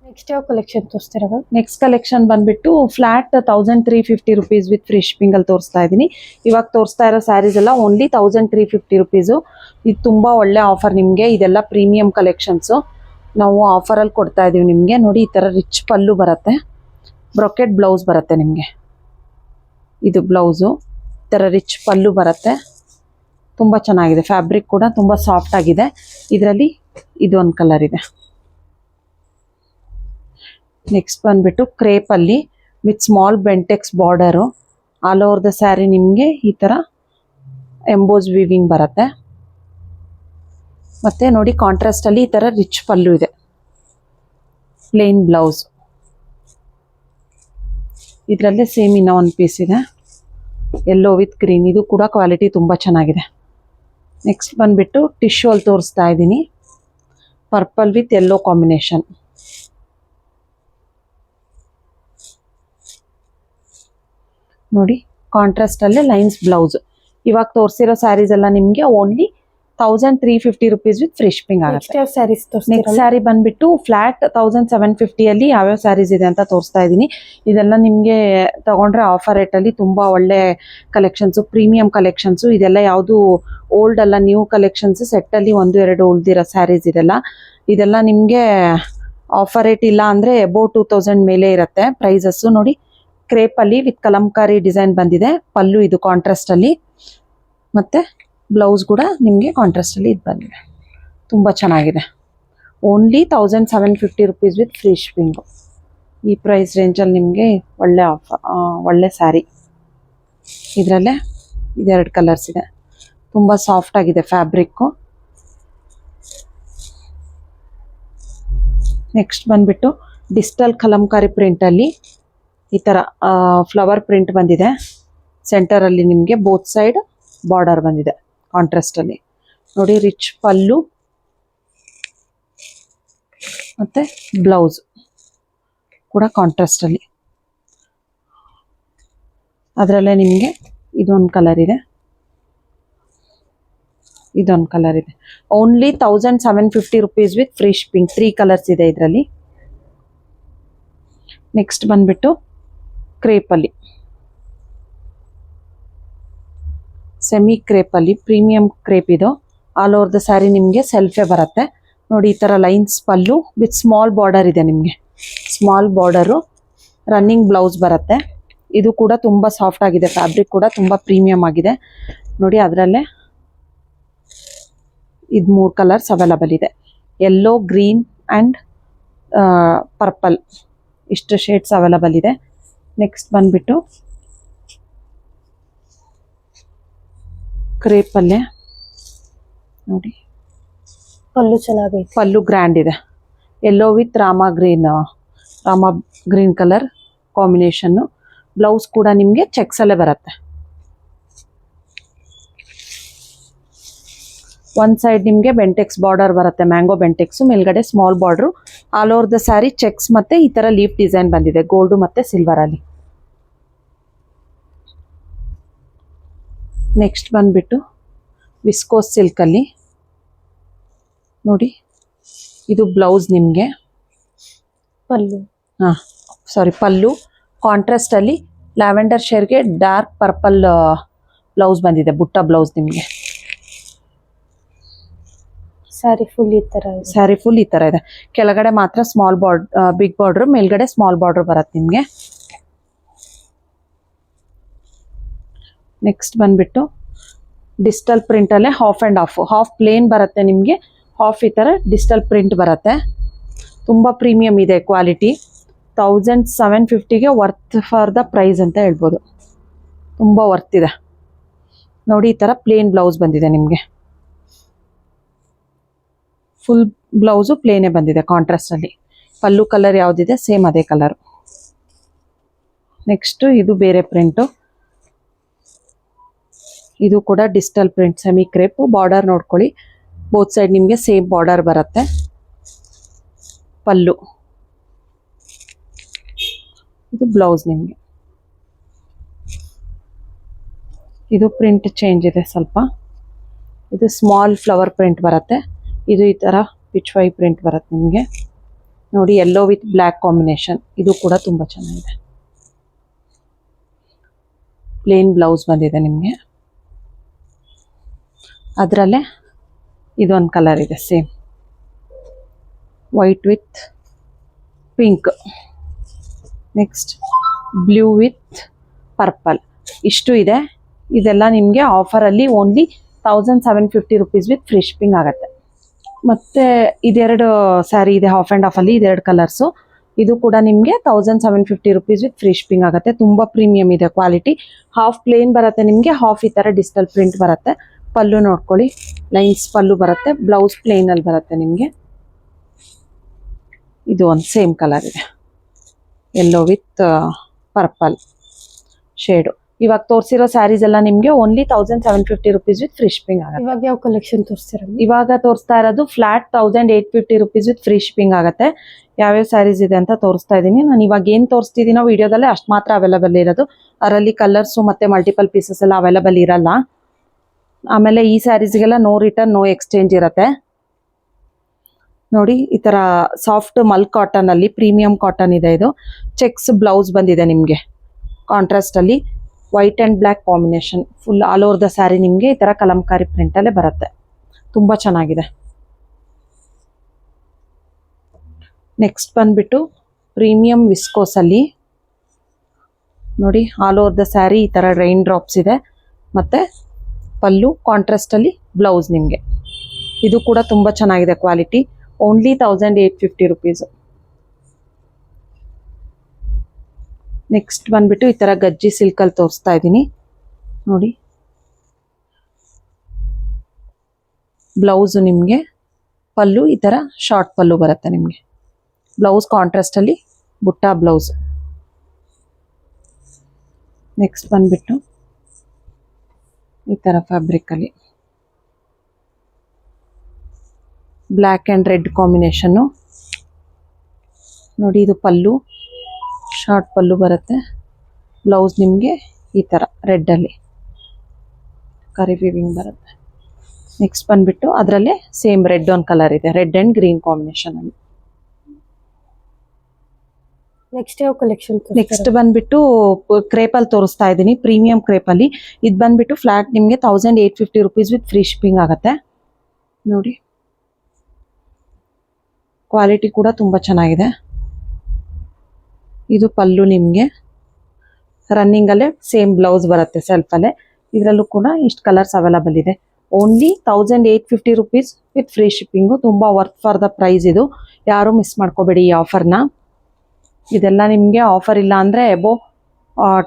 ನೆಕ್ಸ್ಟ್ ಯಾವ ಕಲೆಕ್ಷನ್ ತೋರಿಸ್ತೀರಾ ಮ್ಯಾಮ್? ನೆಕ್ಸ್ಟ್ ಕಲೆಕ್ಷನ್ ಬಂದ್ಬಿಟ್ಟು flat 1350 rupees with free shipping ಅಲ್ಲಿ ತೋರಿಸ್ತಾ ಇದ್ದೀನಿ. ಇವಾಗ ತೋರಿಸ್ತಾ ಇರೋ ಸ್ಯಾರೀಸ್ ಎಲ್ಲ ಓನ್ಲಿ 1350 rupees. ಇದು ತುಂಬಾ ಒಳ್ಳೆ ಆಫರ್ ನಿಮಗೆ. ಇದೆಲ್ಲ ಪ್ರೀಮಿಯಂ ಕಲೆಕ್ಷನ್ಸು, ನಾವು ಆಫರಲ್ಲಿ ಕೊಡ್ತಾ ಇದೀವಿ ನಿಮಗೆ. ನೋಡಿ ಈ ತರ ರಿಚ್ ಪಲ್ಲು ಬರುತ್ತೆ, ಬ್ರೊಕೆಟ್ ಬ್ಲೌಸ್ ಬರುತ್ತೆ ನಿಮಗೆ. ಇದು ಬ್ಲೌಸು, ಈ ತರ ರಿಚ್ ಪಲ್ಲು ಬರುತ್ತೆ, ತುಂಬಾ ಚೆನ್ನಾಗಿದೆ. ಫ್ಯಾಬ್ರಿಕ್ ಕೂಡ ತುಂಬಾ ಸಾಫ್ಟ್ ಆಗಿದೆ. ಇದರಲ್ಲಿ ಇದೊಂದು ಕಲರ್ ಇದೆ. ನೆಕ್ಸ್ಟ್ ಬಂದ್ಬಿಟ್ಟು ಕ್ರೇಪ್ ಅಲ್ಲಿ with small Bentex border, all over the sari ನಿಮಗೆ ಈ ತರ ಎಂಬೋಸ್ ವಿವಿಂಗ್ ಬರುತ್ತೆ. ಮತ್ತೆ ನೋಡಿ ಕಾಂಟ್ರಾಸ್ಟ್ ಅಲ್ಲಿ ಈ ತರ ರಿಚ್ ಪಲ್ಲು ಇದೆ, ಪ್ಲೇನ್ ಬ್ಲೌಸ್. ಇದರಲ್ಲೇ ಸೇಮ್ ಇನ್ನೂ ಒಂದು ಪೀಸ್ ಇದೆ, ಯೆಲ್ಲೋ ವಿತ್ ಗ್ರೀನ್. ಇದು ಕೂಡ ಕ್ವಾಲಿಟಿ ತುಂಬಾ ಚೆನ್ನಾಗಿದೆ. ನೆಕ್ಸ್ಟ್ ಬಂದ್ಬಿಟ್ಟು ಟಿಶ್ಯೂ ಅಲ್ಲಿ ತೋರಿಸ್ತಾ ಇದ್ದೀನಿ, ಪರ್ಪಲ್ ವಿತ್ ಯೆಲ್ಲೋ ಕಾಂಬಿನೇಷನ್. ನೋಡಿ ಕಾಂಟ್ರಾಸ್ಟ್ ಅಲ್ಲೇ ಲೈನ್ಸ್ ಬ್ಲೌಸ್. ಇವಾಗ ತೋರಿಸಿರೋ ಸ್ಯಾರೀಸ್ ಎಲ್ಲ ನಿಮಗೆ only 1350 rupees with free shipping ಆಗುತ್ತೆ. ನೆಕ್ಸ್ಟ್ ಯಾವ ಸ್ಯಾರೀಸ್ ನೆಕ್ಸ್ಟ್ ತೋರಿಸ್ತೀರಾ? ಸ್ಯಾರಿ ಬಂದ್ಬಿಟ್ಟು ಫ್ಲಾಟ್ 1750 ಅಲ್ಲಿ ಯಾವ್ಯಾವ ಸ್ಯಾರೀಸ್ ಇದೆ ಅಂತ ತೋರಿಸ್ತಾ ಇದ್ದೀನಿ. ಇದೆಲ್ಲ ನಿಮಗೆ ತಗೊಂಡ್ರೆ ಆಫರ್ ರೇಟಲ್ಲಿ ತುಂಬಾ ಒಳ್ಳೆ ಕಲೆಕ್ಷನ್ಸು, ಪ್ರೀಮಿಯಂ ಕಲೆಕ್ಷನ್ಸು. ಇದೆಲ್ಲ ಯಾವುದು ಓಲ್ಡ್ ಅಲ್ಲ, ನ್ಯೂ ಕಲೆಕ್ಷನ್ಸ್. ಸೆಟ್ಟಲ್ಲಿ 1-2 ಉಳ್ದಿರೋ ಸ್ಯಾರೀಸ್ ಇದೆಲ್ಲ ನಿಮಗೆ ಆಫರ್ ರೇಟ್ ಇಲ್ಲ ಅಂದರೆ ಅಬೌವ್ 2000 ಮೇಲೆ ಇರುತ್ತೆ ಪ್ರೈಸಸ್ಸು. ನೋಡಿ ಕ್ರೇಪ್ ಅಲ್ಲಿ ವಿತ್ ಕಲಂಕಾರಿ ಡಿಸೈನ್ ಬಂದಿದೆ, ಪಲ್ಲು ಇದು ಕಾಂಟ್ರಾಸ್ಟ್ ಅಲ್ಲಿ, ಮತ್ತೆ ಬ್ಲೌಸ್ ಕೂಡ ನಿಮಗೆ ಕಾಂಟ್ರಾಸ್ಟ್ ಅಲ್ಲಿ ಇದು ಬಂದಿದೆ. ತುಂಬಾ ಚೆನ್ನಾಗಿದೆ. Only 1750 rupees with free shipping. ಈ ಪ್ರೈಸ್ ರೇಂಜಲ್ಲಿ ನಿಮಗೆ ಒಳ್ಳೆ ಆಫರ್, ಒಳ್ಳೆ ಸ್ಯಾರಿ. ಇದರಲ್ಲೇ ಇದೆರಡು ಕಲರ್ಸ್ ಇದೆ, ತುಂಬ ಸಾಫ್ಟ್ ಆಗಿದೆ ಫ್ಯಾಬ್ರಿಕ್ಕು. ನೆಕ್ಸ್ಟ್ ಬಂದ್ಬಿಟ್ಟು ಡಿಜಿಟಲ್ ಕಲಂಕಾರಿ ಪ್ರಿಂಟಲ್ಲಿ ಈ ಥರ ಫ್ಲವರ್ ಪ್ರಿಂಟ್ ಬಂದಿದೆ. ಸೆಂಟರಲ್ಲಿ ನಿಮಗೆ ಬೋತ್ ಸೈಡ್ ಬಾರ್ಡರ್ ಬಂದಿದೆ ಕಾಂಟ್ರಾಸ್ಟಲ್ಲಿ. ನೋಡಿ ರಿಚ್ ಪಲ್ಲು ಮತ್ತು ಬ್ಲೌಸ್ ಕೂಡ ಕಾಂಟ್ರಾಸ್ಟಲ್ಲಿ. ಅದರಲ್ಲೇ ನಿಮಗೆ ಇದೊಂದು ಕಲರ್ ಇದೆ, ಇದೊಂದು ಕಲರ್ ಇದೆ. Only 1750 rupees with free shipping. 3 colours ಇದೆ ಇದರಲ್ಲಿ. ನೆಕ್ಸ್ಟ್ ಬಂದ್ಬಿಟ್ಟು ಕ್ರೇಪಲ್ಲಿ, ಸೆಮಿ ಕ್ರೇಪಲ್ಲಿ ಪ್ರೀಮಿಯಂ ಕ್ರೇಪ್ ಇದು. ಆಲ್ ಓವರ್ ದ ಸ್ಯಾರಿ ನಿಮಗೆ ಸೆಲ್ಫೇ ಬರುತ್ತೆ. ನೋಡಿ ಈ ಥರ lines pallu with small border ಇದೆ ನಿಮಗೆ. ಸ್ಮಾಲ್ ಬಾರ್ಡರು, ರನ್ನಿಂಗ್ ಬ್ಲೌಸ್ ಬರುತ್ತೆ. ಇದು ಕೂಡ ತುಂಬ ಸಾಫ್ಟ್ ಆಗಿದೆ, ಫ್ಯಾಬ್ರಿಕ್ ಕೂಡ ತುಂಬ ಪ್ರೀಮಿಯಂ ಆಗಿದೆ. ನೋಡಿ ಅದರಲ್ಲೇ ಇದು 3 ಕಲರ್ಸ್ ಅವೈಲಬಲ್ ಇದೆ, ಯೆಲ್ಲೋ, ಗ್ರೀನ್ ಆ್ಯಂಡ್ ಪರ್ಪಲ್. ಇಷ್ಟು ಶೇಡ್ಸ್ ಅವೈಲಬಲ್ ಇದೆ. ನೆಕ್ಸ್ಟ್ ಬಂದ್ಬಿಟ್ಟು ಕ್ರೇಪಲ್ಲೇ ನೋಡಿ ಪಲ್ಲು ಚೆನ್ನಾಗೈತೆ, ಪಲ್ಲು ಗ್ರ್ಯಾಂಡ್ ಇದೆ. Yellow with Rama green colour combination. Blouse ಕೂಡ ನಿಮಗೆ ಚೆಕ್ಸಲ್ಲೇ ಬರುತ್ತೆ. ಒಂದು ಸೈಡ್ ನಿಮಗೆ ಬೆಂಟೆಕ್ಸ್ ಬಾರ್ಡರ್ ಬರುತ್ತೆ, ಮ್ಯಾಂಗೋ ಬೆಂಟೆಕ್ಸು, ಮೇಲ್ಗಡೆ small border. All over the sari cheques ಮತ್ತು ಈ ಥರ ಲೀಫ್ ಡಿಸೈನ್ ಬಂದಿದೆ, ಗೋಲ್ಡು ಮತ್ತು ಸಿಲ್ವರಲ್ಲಿ. ನೆಕ್ಸ್ಟ್ ಬಂದ್ಬಿಟ್ಟು ವಿಸ್ಕೋಸ್ ಸಿಲ್ಕಲ್ಲಿ ನೋಡಿ, ಇದು ಬ್ಲೌಸ್ ನಿಮಗೆ, ಪಲ್ಲು ಪಲ್ಲು ಕಾಂಟ್ರಾಸ್ಟಲ್ಲಿ ಲ್ಯಾವೆಂಡರ್ ಶೇಡ್ಗೆ ಡಾರ್ಕ್ ಪರ್ಪಲ್ ಬ್ಲೌಸ್ ಬಂದಿದೆ, ಬುಟ್ಟ ಬ್ಲೌಸ್ ನಿಮಗೆ. ಸ್ಯಾರಿ ಫುಲ್ ಈ ತರ ಇದೆ. ಸ್ಯಾರಿ ಫುಲ್ ಈ ತರ ಇದೆ. ಕೆಳಗಡೆ ಮಾತ್ರ ಸ್ಮಾಲ್ ಬಿಗ್ ಬಾರ್ಡರ್, ಮೇಲ್ಗಡೆ ಸ್ಮಾಲ್ ಬಾರ್ಡರ್ ಬರುತ್ತೆ ನಿಮಗೆ. ನೆಕ್ಸ್ಟ್ ಬಂದ್ಬಿಟ್ಟು ಡಿಜಿಟಲ್ ಪ್ರಿಂಟ್ ಅಲ್ಲೇ ಹಾಫ್ ಅಂಡ್ ಹಾಫ್ ಪ್ಲೇನ್ ಬರುತ್ತೆ ನಿಮಗೆ, ಹಾಫ್ ಈ ತರ ಡಿಜಿಟಲ್ ಪ್ರಿಂಟ್ ಬರುತ್ತೆ. ತುಂಬಾ ಪ್ರೀಮಿಯಂ ಇದೆ ಕ್ವಾಲಿಟಿ. 1750ಗೆ ವರ್ತ್ ಫಾರ್ ದ ಪ್ರೈಸ್ ಅಂತ ಹೇಳ್ಬೋದು. ತುಂಬಾ ವರ್ತ್ ಇದೆ ನೋಡಿ. ಈ ತರ ಪ್ಲೇನ್ ಬ್ಲೌಸ್ ಬಂದಿದೆ ನಿಮಗೆ. ಫುಲ್ ಬ್ಲೌಸು ಪ್ಲೇನೇ ಬಂದಿದೆ ಕಾಂಟ್ರಾಸ್ಟ್ ಅಲ್ಲಿ. ಪಲ್ಲು ಕಲರ್ ಯಾವ್ದಿದೆ ಸೇಮ್ ಅದೇ ಕಲರ್. ನೆಕ್ಸ್ಟ್ ಇದು ಬೇರೆ ಪ್ರಿಂಟು. ಇದು ಕೂಡ digital print semi crepe. Border ನೋಡ್ಕೊಳ್ಳಿ, ಬೋತ್ ಸೈಡ್ ನಿಮಗೆ ಸೇಮ್ ಬಾರ್ಡರ್ ಬರುತ್ತೆ. ಪಲ್ಲು, ಇದು ಬ್ಲೌಸ್ ನಿಮಗೆ. ಇದು ಪ್ರಿಂಟ್ ಚೇಂಜ್ ಇದೆ ಸ್ವಲ್ಪ. ಇದು ಸ್ಮಾಲ್ ಫ್ಲವರ್ ಪ್ರಿಂಟ್ ಬರುತ್ತೆ. ಇದು ಈ ತರ ಪಿಚ್ವೈ ಪ್ರಿಂಟ್ ಬರುತ್ತೆ ನಿಮಗೆ ನೋಡಿ. Yellow with black combination. ಇದು ಕೂಡ ತುಂಬಾ ಚೆನ್ನಾಗಿದೆ. ಪ್ಲೇನ್ ಬ್ಲೌಸ್ ಬಂದಿದೆ ನಿಮಗೆ. ಅದರಲ್ಲೇ ಇದೊಂದು ಕಲರ್ ಇದೆ same, white with pink. Next blue with purple. ಇಷ್ಟು ಇದೆ. ಇದೆಲ್ಲ ನಿಮಗೆ ಆಫರಲ್ಲಿ only 1750 rupees with free shipping ಆಗುತ್ತೆ. ಮತ್ತೆ ಇದೆರಡು ಸ್ಯಾರಿ ಇದೆ ಹಾಫ್ ಆ್ಯಂಡ್ ಹಾಫಲ್ಲಿ, ಇದೆರಡು ಕಲರ್ಸು. ಇದು ಕೂಡ ನಿಮಗೆ 1750 ರುಪೀಸ್ ವಿತ್ ಫ್ರೀ ಶಿಪ್ಪಿಂಗ್ ಆಗುತ್ತೆ. ತುಂಬ ಪ್ರೀಮಿಯಂ ಇದೆ ಕ್ವಾಲಿಟಿ. ಹಾಫ್ ಪ್ಲೇನ್ ಬರುತ್ತೆ ನಿಮಗೆ, ಹಾಫ್ ಈ ಥರ ಡಿಜಿಟಲ್ ಪ್ರಿಂಟ್ ಬರುತ್ತೆ. ಪಲ್ಲು ನೋಡ್ಕೊಳ್ಳಿ, ಲೈನ್ಸ್ ಪಲ್ಲು ಬರುತ್ತೆ. ಬ್ಲೌಸ್ ಪ್ಲೇನಲ್ಲಿ ಬರುತ್ತೆ ನಿಮಗೆ. ಇದು ಒಂದು ಸೇಮ್ ಕಲರ್ ಇದೆ, ಯೆಲ್ಲೋ ವಿತ್ ಪರ್ಪಲ್ ಶೇಡು. ಇವಾಗ ತೋರಿಸಿರೋ ಸ್ಯಾರೀಸ್ ಎಲ್ಲ ನಿಮಗೆ only 1750 rupees with free shipping ಆಗುತ್ತೆ. ಇವಾಗ ಯಾವ ಕಲೆಕ್ಷನ್ ತೋರಿಸ್ತೀರಾ? ಇವಾಗ ತೋರಿಸ್ತಾ ಇರೋದು flat 1850 rupees with free shipping ಆಗುತ್ತೆ. ಯಾವ್ಯಾವ ಸ್ಯಾರೀಸ್ ಇದೆ ಅಂತ ತೋರಿಸ್ತಾ ಇದ್ದೀನಿ ನಾನು. ಇವಾಗ ಏನು ತೋರಿಸ್ತಿದ್ದೀನೋ ವಿಡಿಯೋದಲ್ಲೇ ಅಷ್ಟು ಮಾತ್ರ ಅವೈಲೇಬಲ್ ಇರೋದು. ಅದರಲ್ಲಿ ಕಲರ್ಸು ಮತ್ತೆ ಮಲ್ಟಿಪಲ್ ಪೀಸಸ್ ಎಲ್ಲ ಅವೈಲೇಬಲ್ ಇರಲ್ಲ. ಆಮೇಲೆ ಈ ಸ್ಯಾರೀಸ್ಗೆಲ್ಲ ನೋ ರಿಟರ್ನ್ ನೋ ಎಕ್ಸ್ಚೇಂಜ್ ಇರುತ್ತೆ ನೋಡಿ. ಈ ತರ ಸಾಫ್ಟ್ ಮಲ್ ಕಾಟನ್ ಅಲ್ಲಿ ಪ್ರೀಮಿಯಂ ಕಾಟನ್ ಇದೆ. ಇದು ಚೆಕ್ಸ್ ಬ್ಲೌಸ್ ಬಂದಿದೆ ನಿಮಗೆ ಕಾಂಟ್ರಾಸ್ಟ್ ಅಲ್ಲಿ, white and black combination. Full all over the sari ನಿಮಗೆ ಈ ತರ ಕಲಂಕಾರಿ ಪ್ರಿಂಟ್ ಅಲ್ಲೇ ಬರುತ್ತೆ. ತುಂಬಾ ಚೆನ್ನಾಗಿದೆ. ನೆಕ್ಸ್ಟ್ ಬಂದ್ಬಿಟ್ಟು ಪ್ರೀಮಿಯಂ ವಿಸ್ಕೋಸ್ ಅಲ್ಲಿ ನೋಡಿ, ಆಲ್ ಓವರ್ ದ ಸ್ಯಾರಿ ಈ ತರ ರೈನ್ ಡ್ರಾಪ್ಸ್ ಇದೆ. ಮತ್ತೆ ಪಲ್ಲು ಕಾಂಟ್ರಾಸ್ಟ್ ಅಲ್ಲಿ ಬ್ಲೌಸ್ ನಿಮಗೆ. ಇದು ಕೂಡ ತುಂಬಾ ಚೆನ್ನಾಗಿದೆ ಕ್ವಾಲಿಟಿ. Only 1850 rupees. ನೆಕ್ಸ್ಟ್ ಬಂದ್ಬಿಟ್ಟು ಈ ತರ ಗಜ್ಜಿ ಸಿಲ್ಕ್ ಅಲ್ಲಿ ತೋರಿಸ್ತಾ ಇದ್ದೀನಿ ನೋಡಿ. ಬ್ಲೌಸ್ ನಿಮಗೆ ಪಲ್ಲು ಈ ತರ ಶಾರ್ಟ್ ಪಲ್ಲು ಬರುತ್ತೆ ನಿಮಗೆ. ಬ್ಲೌಸ್ ಕಾಂಟ್ರಾಸ್ಟ್ ಅಲ್ಲಿ ಬುಟ್ಟ ಬ್ಲೌಸ್. ನೆಕ್ಸ್ಟ್ ಬಂದ್ಬಿಟ್ಟು ಈ ತರ ಫ್ಯಾಬ್ರಿಕ್ ಅಲ್ಲಿ ಬ್ಲ್ಯಾಕ್ ಅಂಡ್ ರೆಡ್ ಕಾಂಬಿನೇಷನ್ನು ನೋಡಿ. ಇದು ಪಲ್ಲು, ಶಾರ್ಟ್ ಪಲ್ಲು ಬರುತ್ತೆ. ಬ್ಲೌಸ್ ನಿಮಗೆ ಈ ತರ ರೆಡ್ ಅಲ್ಲಿ ಕರಿ ವೀವಿಂಗ್ ಬರುತ್ತೆ. ನೆಕ್ಸ್ಟ್ ಬಂದ್ಬಿಟ್ಟು ಅದರಲ್ಲೇ ಸೇಮ್ ರೆಡ್ ಒಂದು ಕಲರ್ ಇದೆ, ರೆಡ್ ಅಂಡ್ ಗ್ರೀನ್ ಕಾಂಬಿನೇಷನ್ ಅಲ್ಲಿ. ನೆಕ್ಸ್ಟ್ ಯಾವ ಕಲೆಕ್ಷನ್? ನೆಕ್ಸ್ಟ್ ಬಂದ್ಬಿಟ್ಟು ಕ್ರೇಪ್ ಅಲ್ಲಿ ತೋರಿಸ್ತಾ ಇದ್ದೀನಿ, ಪ್ರೀಮಿಯಂ ಕ್ರೇಪ್ ಅಲ್ಲಿ. ಇದು ಬಂದ್ಬಿಟ್ಟು ಫ್ಲಾಟ್ ನಿಮಗೆ 1850 ರುಪೀಸ್ ವಿತ್ ಫ್ರೀ ಶಿಪ್ಪಿಂಗ್ ಆಗುತ್ತೆ ನೋಡಿ. ಕ್ವಾಲಿಟಿ ಕೂಡ ತುಂಬಾ ಚೆನ್ನಾಗಿದೆ. ಇದು ಪಲ್ಲು ನಿಮಗೆ ರನ್ನಿಂಗ್ ಅಲ್ಲೇ ಸೇಮ್ ಬ್ಲೌಸ್ ಬರುತ್ತೆ ಸೆಲ್ಫ್ ಅಲ್ಲೇ. ಇದರಲ್ಲೂ ಕೂಡ ಇಷ್ಟು ಕಲರ್ಸ್ ಅವೈಲೇಬಲ್ ಇದೆ. Only 1850 rupees with free shipping. ತುಂಬಾ ವರ್ತ್ ಫಾರ್ ದ ಪ್ರೈಸ್ ಇದು. ಯಾರು ಮಿಸ್ ಮಾಡ್ಕೋಬೇಡಿ ಈ ಆಫರ್ನ. ಇದೆಲ್ಲ ನಿಮಗೆ ಆಫರ್ ಇಲ್ಲ ಅಂದ್ರೆ ಅಬೋ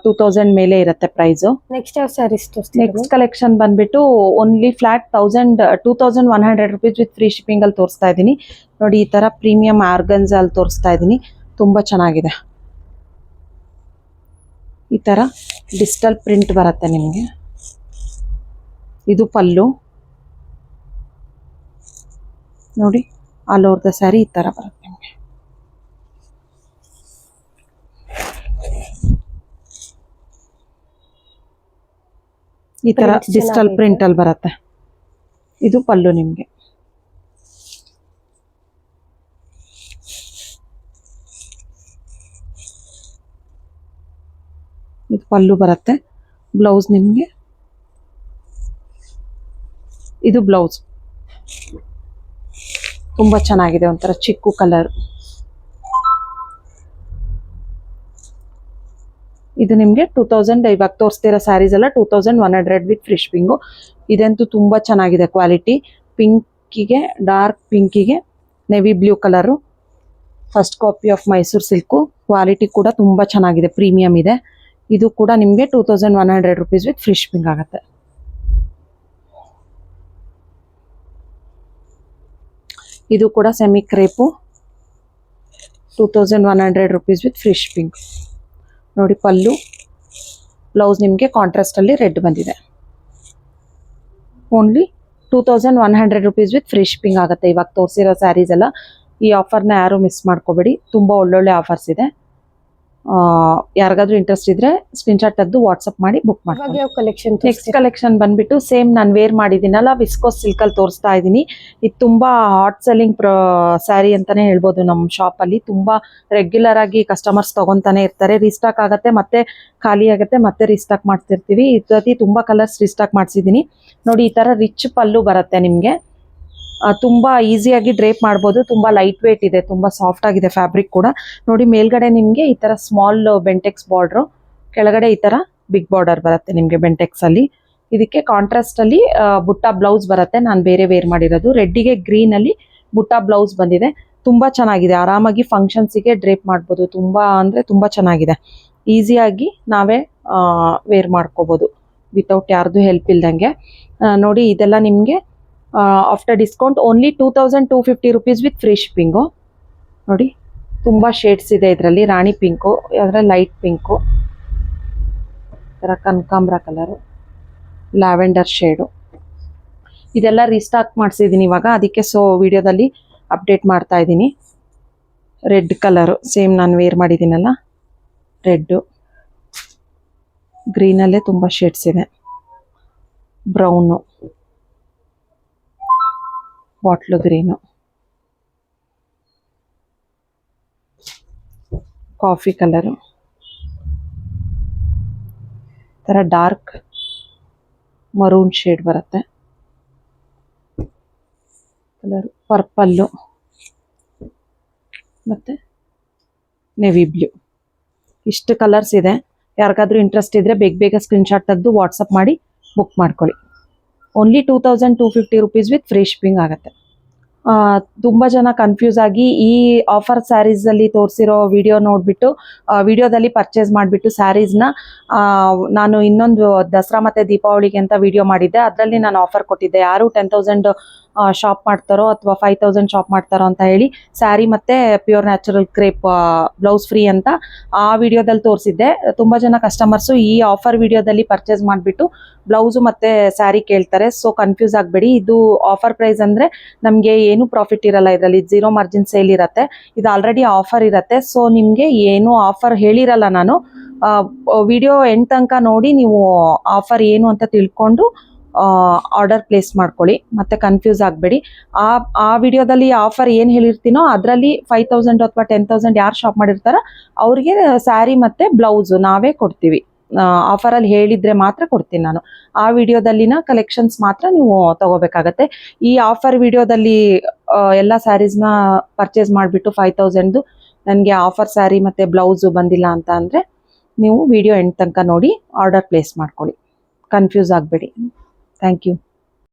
2000 ಮೇಲೆ ಇರುತ್ತೆ ಪ್ರೈಸು. ನೆಕ್ಸ್ಟ್ ಯಾವ ಸ್ಯಾರೀಸ್ ತೋರಿಸ್ತೀರಾ? ನೆಕ್ಸ್ಟ್ ಕಲೆಕ್ಷನ್ ಬಂದ್ಬಿಟ್ಟು only flat 2100 rupees with free shipping ಅಲ್ಲಿ ತೋರಿಸ್ತಾ ಇದ್ದೀನಿ ನೋಡಿ. ಈ ತರ ಪ್ರೀಮಿಯಂ ಆರ್ಗನ್ಸ್ ಅಲ್ಲಿ ತೋರಿಸ್ತಾ ಇದ್ದೀನಿ. ತುಂಬಾ ಚೆನ್ನಾಗಿದೆ. ಈ ತರ ಡಿಜಿಟಲ್ ಪ್ರಿಂಟ್ ಬರುತ್ತೆ ನಿಮಗೆ. ಇದು ಪಲ್ಲು ನೋಡಿ, ಆಲ್ ಓವರ್ ದ ಸ್ಯಾರಿ ಈ ತರ ಬರುತ್ತೆ ನಿಮಗೆ. ಈ ತರ ಡಿಜಿಟಲ್ ಪ್ರಿಂಟ್ ಅಲ್ಲಿ ಬರುತ್ತೆ. ಇದು ಪಲ್ಲು ನಿಮಗೆ. ಇದು ಪಲ್ಲು ಬರುತ್ತೆ. ಬ್ಲೌಸ್ ನಿಮಗೆ ಇದು ಬ್ಲೌಸ್ ತುಂಬ ಚೆನ್ನಾಗಿದೆ, ಒಂಥರ ಚಿಕ್ಕು ಕಲರ್. ಇದು ನಿಮಗೆ 2000, ಇವಾಗ ತೋರಿಸ್ತಿರೋ ಸ್ಯಾರೀಸ್ ಎಲ್ಲ 2100 ವಿತ್ ಫ್ರೀ ಶಿಪ್ಪಿಂಗು. ಇದಂತೂ ತುಂಬ ಚೆನ್ನಾಗಿದೆ ಕ್ವಾಲಿಟಿ. ಪಿಂಕಿಗೆ, ಡಾರ್ಕ್ ಪಿಂಕಿಗೆ navy blue colour, first copy of Mysuru silk. Quality ಕೂಡ ತುಂಬ ಚೆನ್ನಾಗಿದೆ, ಪ್ರೀಮಿಯಂ ಇದೆ. ಇದು ಕೂಡ ನಿಮಗೆ 2100 ರುಪೀಸ್ ವಿತ್ ಫ್ರೀ ಶಿಪ್ಪಿಂಗ್ ಆಗುತ್ತೆ. ಇದು ಕೂಡ semi crepe, 2100 rupees with free shipping. ನೋಡಿ ಪಲ್ಲು, ಬ್ಲೌಸ್ ನಿಮಗೆ ಕಾಂಟ್ರಾಸ್ಟಲ್ಲಿ ರೆಡ್ ಬಂದಿದೆ. Only 2100 rupees with free shipping ಆಗುತ್ತೆ ಇವಾಗ ತೋರಿಸಿರೋ ಸ್ಯಾರೀಸ್ ಎಲ್ಲ. ಈ ಆಫರ್ನ ಯಾರು ಮಿಸ್ ಮಾಡ್ಕೋಬೇಡಿ, ತುಂಬ ಒಳ್ಳೊಳ್ಳೆ ಆಫರ್ಸ್ ಇದೆ. ಯಾರಿಗಾದ್ರೂ ಇಂಟ್ರೆಸ್ಟ್ ಇದ್ರೆ ಸ್ಕ್ರೀನ್ಶಾಟ್ ತೆಗೆದು ವಾಟ್ಸಪ್ ಮಾಡಿ ಬುಕ್ ಮಾಡಿ. ಯಾವ ಕಲೆಕ್ಷನ್? ನೆಕ್ಸ್ಟ್ ಕಲೆಕ್ಷನ್ ಬಂದ್ಬಿಟ್ಟು ಸೇಮ್ ನಾನು ವೇರ್ ಮಾಡಿದ್ದೀನಲ್ಲ, ವಿಸ್ಕೋಸ್ ಸಿಲ್ಕಲ್ಲಿ ತೋರಿಸ್ತಾ ಇದ್ದೀನಿ. ಇದು ತುಂಬ ಹಾಟ್ ಸೆಲ್ಲಿಂಗ್ ಸ್ಯಾರಿ ಅಂತಾನೆ ಹೇಳ್ಬೋದು. ನಮ್ಮ ಶಾಪಲ್ಲಿ ತುಂಬ ರೆಗ್ಯುಲರ್ ಆಗಿ ಕಸ್ಟಮರ್ಸ್ ತಗೊತಾನೆ ಇರ್ತಾರೆ. ರೀಸ್ಟಾಕ್ ಆಗುತ್ತೆ, ಮತ್ತೆ ಖಾಲಿ ಆಗುತ್ತೆ, ಮತ್ತೆ ರೀಸ್ಟಾಕ್ ಮಾಡ್ತಿರ್ತೀವಿ. ಈ ತುಂಬ ಕಲರ್ಸ್ ರೀಸ್ಟಾಕ್ ಮಾಡಿಸಿದ್ದೀನಿ. ನೋಡಿ ಈ ಥರ ರಿಚ್ ಪಲ್ಲು ಬರುತ್ತೆ ನಿಮಗೆ. ತುಂಬ ಈಸಿಯಾಗಿ ಡ್ರೇಪ್ ಮಾಡ್ಬೋದು. ತುಂಬ ಲೈಟ್ ವೇಟ್ ಇದೆ, ತುಂಬ ಸಾಫ್ಟ್ ಆಗಿದೆ ಫ್ಯಾಬ್ರಿಕ್ ಕೂಡ. ನೋಡಿ ಮೇಲ್ಗಡೆ ನಿಮಗೆ ಈ ಥರ ಸ್ಮಾಲ್ ಬೆಂಟೆಕ್ಸ್ ಬಾರ್ಡ್ರು, ಕೆಳಗಡೆ ಈ ಥರ ಬಿಗ್ ಬಾರ್ಡರ್ ಬರುತ್ತೆ ನಿಮಗೆ ಬೆಂಟೆಕ್ಸಲ್ಲಿ. ಇದಕ್ಕೆ ಕಾಂಟ್ರಾಸ್ಟಲ್ಲಿ ಬುಟ್ಟ ಬ್ಲೌಸ್ ಬರುತ್ತೆ. ನಾನು ಬೇರೆ ವೇರ್ ಮಾಡಿರೋದು. ರೆಡ್ಡಿಗೆ ಗ್ರೀನಲ್ಲಿ ಬುಟ್ಟ ಬ್ಲೌಸ್ ಬಂದಿದೆ. ತುಂಬ ಚೆನ್ನಾಗಿದೆ, ಆರಾಮಾಗಿ ಫಂಕ್ಷನ್ಸಿಗೆ ಡ್ರೇಪ್ ಮಾಡ್ಬೋದು. ತುಂಬ ಅಂದರೆ ತುಂಬ ಚೆನ್ನಾಗಿದೆ. ಈಸಿಯಾಗಿ ನಾವೇ ವೇರ್ ಮಾಡ್ಕೋಬೋದು ವಿತೌಟ್ ಯಾರ್ದು ಹೆಲ್ಪ್ ಇಲ್ದಂಗೆ. ನೋಡಿ ಇದೆಲ್ಲ ನಿಮಗೆ after discount only 2250 rupees with free shipping. ನೋಡಿ ತುಂಬ ಶೇಡ್ಸ್ ಇದೆ ಇದರಲ್ಲಿ. ರಾಣಿ ಪಿಂಕು, ಅದರಲ್ಲಿ ಲೈಟ್ ಪಿಂಕು, ಥರ ಕನಕಾಂಬ್ರ ಕಲರು, ಲ್ಯಾವೆಂಡರ್ ಶೇಡು. ಇದೆಲ್ಲ ರೀಸ್ಟಾಕ್ ಮಾಡಿಸಿದ್ದೀನಿ ಇವಾಗ, ಅದಕ್ಕೆ ವಿಡಿಯೋದಲ್ಲಿ ಅಪ್ಡೇಟ್ ಮಾಡ್ತಾ ಇದ್ದೀನಿ. ರೆಡ್ ಕಲರು ಸೇಮ್ ನಾನು ವೇರ್ ಮಾಡಿದ್ದೀನಲ್ಲ, ರೆಡ್ಡು, ಗ್ರೀನಲ್ಲೇ ತುಂಬ ಶೇಡ್ಸ್ ಇದೆ. Brown, bottle green, coffee colour, ಥರ ಡಾರ್ಕ್ ಮರೂನ್ ಶೇಡ್ ಬರುತ್ತೆ ಕಲರು, ಪರ್ಪಲ್ಲು ಮತ್ತು ನೆವಿ ಬ್ಲೂ. ಇಷ್ಟು ಕಲರ್ಸ್ ಇದೆ. ಯಾರಿಗಾದ್ರೂ ಇಂಟ್ರೆಸ್ಟ್ ಇದ್ದರೆ ಬೇಗ ಸ್ಕ್ರೀನ್ಶಾಟ್ ತೆಗೆದು ವಾಟ್ಸಪ್ ಮಾಡಿ ಬುಕ್ ಮಾಡ್ಕೊಳ್ಳಿ. Only 2250 rupees with free shipping ಆಗುತ್ತೆ. ತುಂಬ ಜನ ಕನ್ಫ್ಯೂಸ್ ಆಗಿ ಈ ಆಫರ್ ಸ್ಯಾರೀಸಲ್ಲಿ ತೋರಿಸಿರೋ ವಿಡಿಯೋ ನೋಡಿಬಿಟ್ಟು ವಿಡಿಯೋದಲ್ಲಿ ಪರ್ಚೇಸ್ ಮಾಡಿಬಿಟ್ಟು ಸ್ಯಾರೀಸ್ನ ನಾನು ಇನ್ನೊಂದು ದಸರಾ ಮತ್ತು ದೀಪಾವಳಿಗೆ ಅಂತ ವಿಡಿಯೋ ಮಾಡಿದ್ದೆ. ಅದರಲ್ಲಿ ನಾನು ಆಫರ್ ಕೊಟ್ಟಿದ್ದೆ. ಯಾರು 10,000 ಶಾಪ್ ಮಾಡ್ತಾರೋ ಅಥವಾ 5,000 ಶಾಪ್ ಮಾಡ್ತಾರೋ ಅಂತ ಹೇಳಿ ಸ್ಯಾರಿ ಮತ್ತು pure natural crepe blouse free ಅಂತ ಆ ವಿಡಿಯೋದಲ್ಲಿ ತೋರಿಸಿದ್ದೆ. ತುಂಬ ಜನ ಕಸ್ಟಮರ್ಸು ಈ ಆಫರ್ ವಿಡಿಯೋದಲ್ಲಿ ಪರ್ಚೇಸ್ ಮಾಡಿಬಿಟ್ಟು ಬ್ಲೌಸು ಮತ್ತು ಸ್ಯಾರಿ ಕೇಳ್ತಾರೆ. ಸೊ ಕನ್ಫ್ಯೂಸ್ ಆಗಬೇಡಿ. ಇದು ಆಫರ್ ಪ್ರೈಸ್ ಅಂದರೆ ನಮಗೆ ಏನು ಪ್ರಾಫಿಟ್ ಇರಲ್ಲ ಇದರಲ್ಲಿ. 0 ಮಾರ್ಜಿನ್ ಸೇಲ್ ಇರುತ್ತೆ. ಇದು ಆಲ್ರೆಡಿ ಆಫರ್ ಇರುತ್ತೆ. ಸೊ ನಿಮಗೆ ಏನು ಆಫರ್ ಹೇಳಿರಲ್ಲ ನಾನು. ವಿಡಿಯೋ ಎಂಡ್ ತನಕ ನೋಡಿ ನೀವು ಆಫರ್ ಏನು ಅಂತ ತಿಳ್ಕೊಂಡು ಆರ್ಡರ್ ಪ್ಲೇಸ್ ಮಾಡ್ಕೊಳ್ಳಿ. ಮತ್ತೆ ಕನ್ಫ್ಯೂಸ್ ಆಗಬೇಡಿ. ಆ ವಿಡಿಯೋದಲ್ಲಿ ಆಫರ್ ಏನು ಹೇಳಿರ್ತೀನೋ ಅದರಲ್ಲಿ 5,000 ಅಥವಾ 10,000 ಯಾರು ಶಾಪ್ ಮಾಡಿರ್ತಾರೋ ಅವ್ರಿಗೆ ಸ್ಯಾರಿ ಮತ್ತು ಬ್ಲೌಸು ನಾವೇ ಕೊಡ್ತೀವಿ. ಆಫರಲ್ಲಿ ಹೇಳಿದರೆ ಮಾತ್ರ ಕೊಡ್ತೀನಿ ನಾನು. ಆ ವಿಡಿಯೋದಲ್ಲಿನ ಕಲೆಕ್ಷನ್ಸ್ ಮಾತ್ರ ನೀವು ತಗೋಬೇಕಾಗತ್ತೆ. ಈ ಆಫರ್ ವಿಡಿಯೋದಲ್ಲಿ ಎಲ್ಲ ಸ್ಯಾರೀಸ್ನ ಪರ್ಚೇಸ್ ಮಾಡಿಬಿಟ್ಟು 5,000 ನನಗೆ ಆಫರ್ ಸ್ಯಾರಿ ಮತ್ತು ಬ್ಲೌಸು ಬಂದಿಲ್ಲ ಅಂತ ಅಂದರೆ ನೀವು ವಿಡಿಯೋ ಎಂಡ್ ತನಕ ನೋಡಿ ಆರ್ಡರ್ ಪ್ಲೇಸ್ ಮಾಡ್ಕೊಳ್ಳಿ. ಕನ್ಫ್ಯೂಸ್ ಆಗಬೇಡಿ. Thank you.